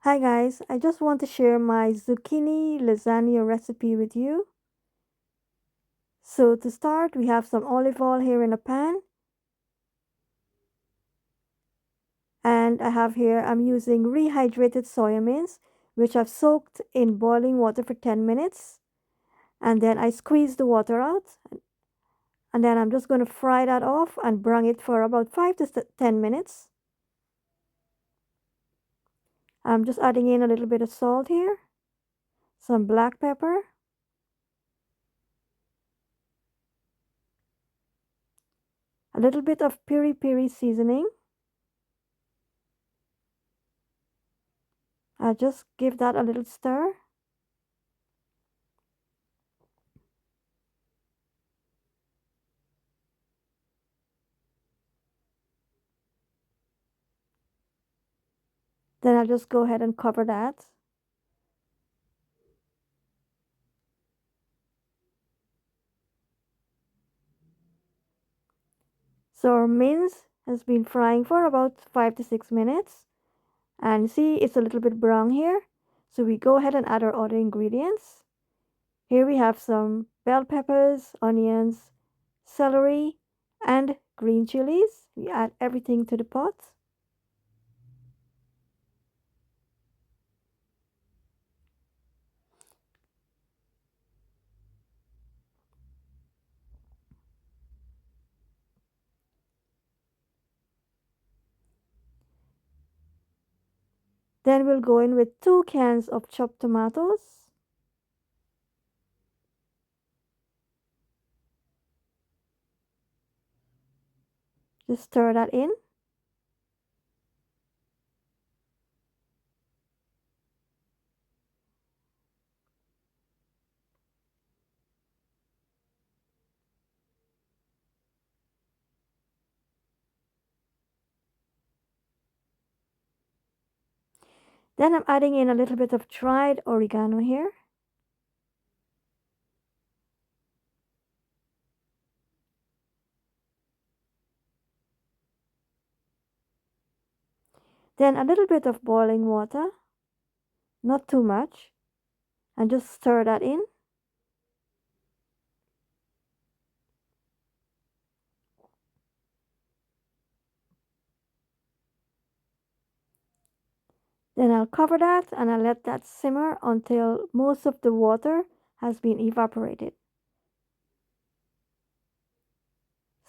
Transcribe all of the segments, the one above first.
Hi guys, I just want to share my zucchini lasagna recipe with you. So to start, we have some olive oil here in a pan. And I have here, I'm using rehydrated soya beans, which I've soaked in boiling water for 10 minutes. And then I squeeze the water out. And then I'm just going to fry that off and brown it for about 5 to 10 minutes. I'm just adding in a little bit of salt here, some black pepper, a little bit of piri piri seasoning. I'll just give that a little stir. Then I'll just go ahead and cover that. So our mince has been frying for about 5 to 6 minutes. And see, it's a little bit brown here. So we go ahead and add our other ingredients. Here we have some bell peppers, onions, celery, and green chilies. We add everything to the pot. Then we'll go in with 2 cans of chopped tomatoes. Just stir that in. Then I'm adding in a little bit of dried oregano here. Then a little bit of boiling water, not too much, and just stir that in. Then I'll cover that and I'll let that simmer until most of the water has been evaporated.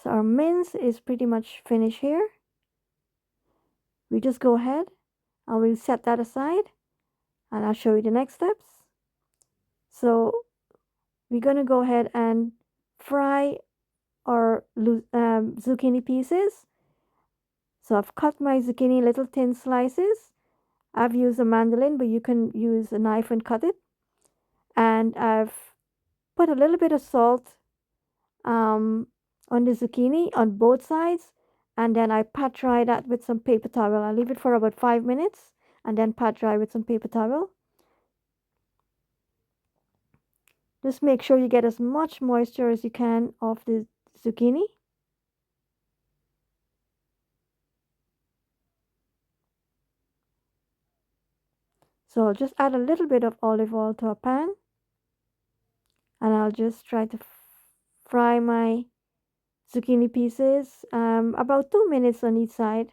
So our mince is pretty much finished here. We just go ahead and we'll set that aside and I'll show you the next steps. So we're going to go ahead and fry our zucchini pieces. So I've cut my zucchini little thin slices. I've used a mandolin, but you can use a knife and cut it. And I've put a little bit of salt on the zucchini on both sides, and then I pat dry that with some paper towel. I leave it for about 5 minutes and then pat dry with some paper towel. Just make sure you get as much moisture as you can off the zucchini. So I'll just add a little bit of olive oil to a pan, and I'll just try to fry my zucchini pieces about 2 minutes on each side.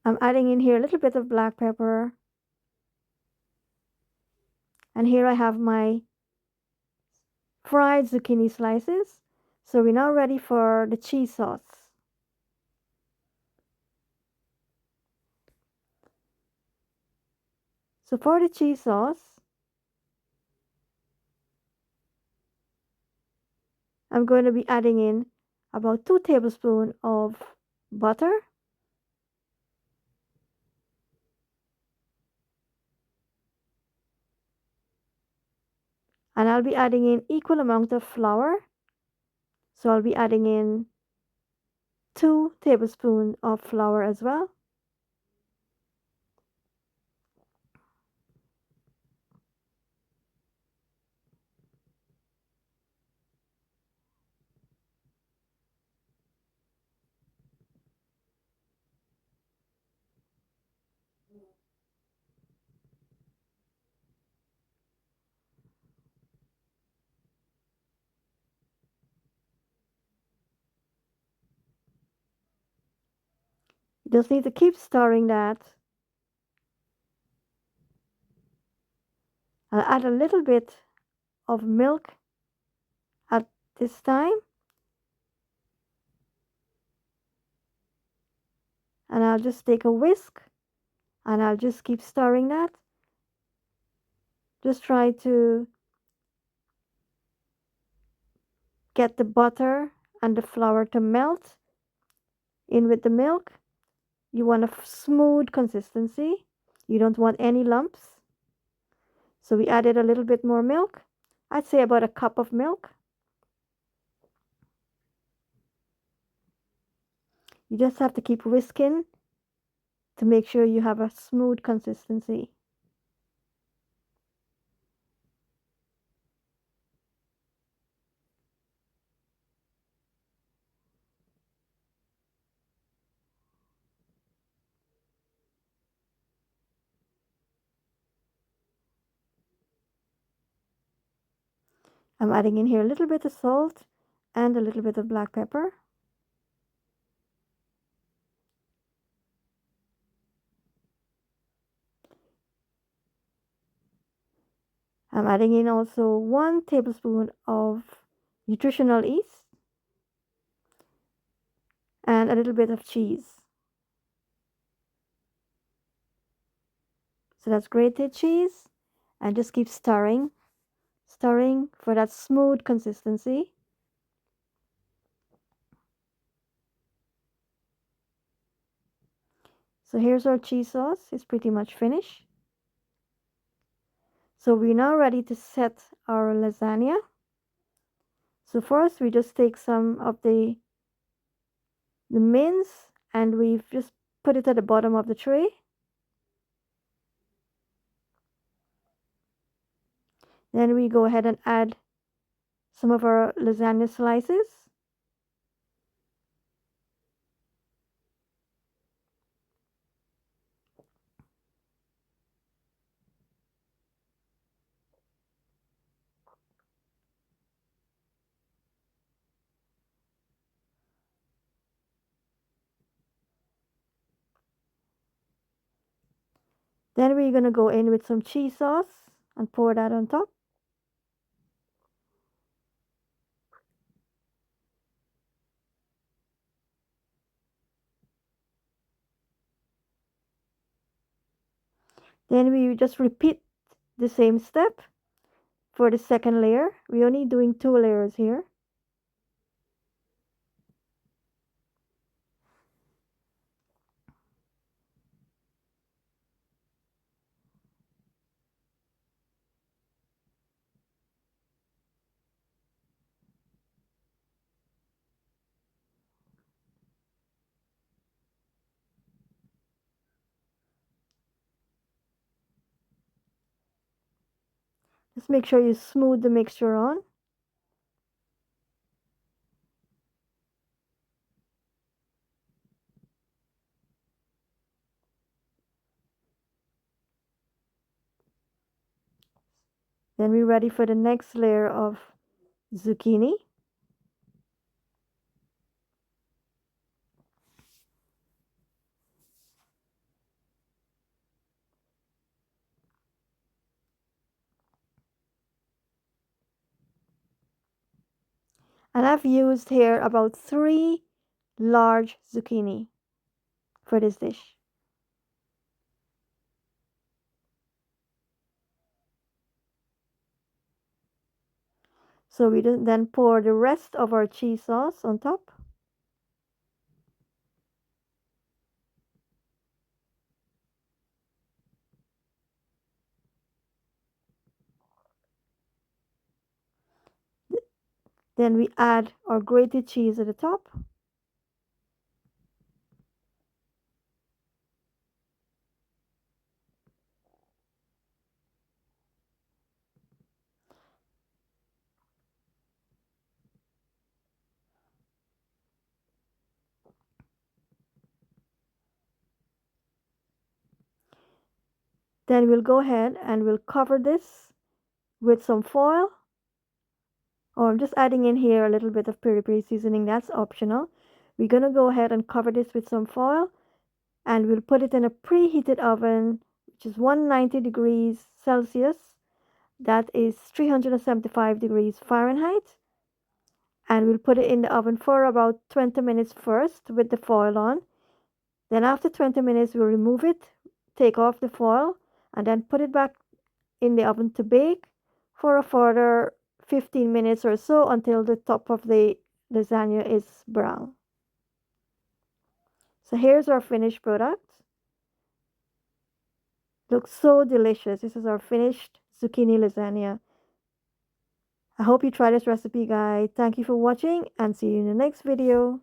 I'm adding in here a little bit of black pepper, and here I have my fried zucchini slices. So we're now ready for the cheese sauce. So for the cheese sauce, I'm going to be adding in about 2 tablespoons of butter, and I'll be adding in equal amount of flour. So I'll be adding in 2 tablespoons of flour as well. You just need to keep stirring that. I'll add a little bit of milk at this time. And I'll just take a whisk and I'll just keep stirring that. Just try to get the butter and the flour to melt in with the milk. You want a smooth consistency. You don't want any lumps. So we added a little bit more milk. I'd say about a cup of milk. You just have to keep whisking to make sure you have a smooth consistency. I'm adding in here a little bit of salt and a little bit of black pepper. I'm adding in also 1 tablespoon of nutritional yeast and a little bit of cheese. So that's grated cheese, and just keep stirring for that smooth consistency. So here's our cheese sauce. It's pretty much finished. So we're now ready to set our lasagna. So first we just take some of the mince and we've just put it at the bottom of the tray. Then we go ahead and add some of our lasagna slices. Then we're going to go in with some cheese sauce and pour that on top. Then we just repeat the same step for the second layer. We're only doing 2 layers here. Just make sure you smooth the mixture on. Then we're ready for the next layer of zucchini. And I've used here about 3 large zucchini for this dish. So we then pour the rest of our cheese sauce on top. Then we add our grated cheese at the top. Then we'll go ahead and we'll cover this with some foil. Oh, I'm just adding in here a little bit of peri-peri seasoning. That's optional. We're going to go ahead and cover this with some foil and we'll put it in a preheated oven, which is 190 degrees Celsius. That is 375 degrees Fahrenheit. And we'll put it in the oven for about 20 minutes first with the foil on. Then after 20 minutes, we'll remove it, take off the foil, and then put it back in the oven to bake for a further 15 minutes or so until the top of the lasagna is brown. So here's our finished product. Looks so delicious. This is our finished zucchini lasagna. I hope you try this recipe, guys. Thank you for watching and see you in the next video.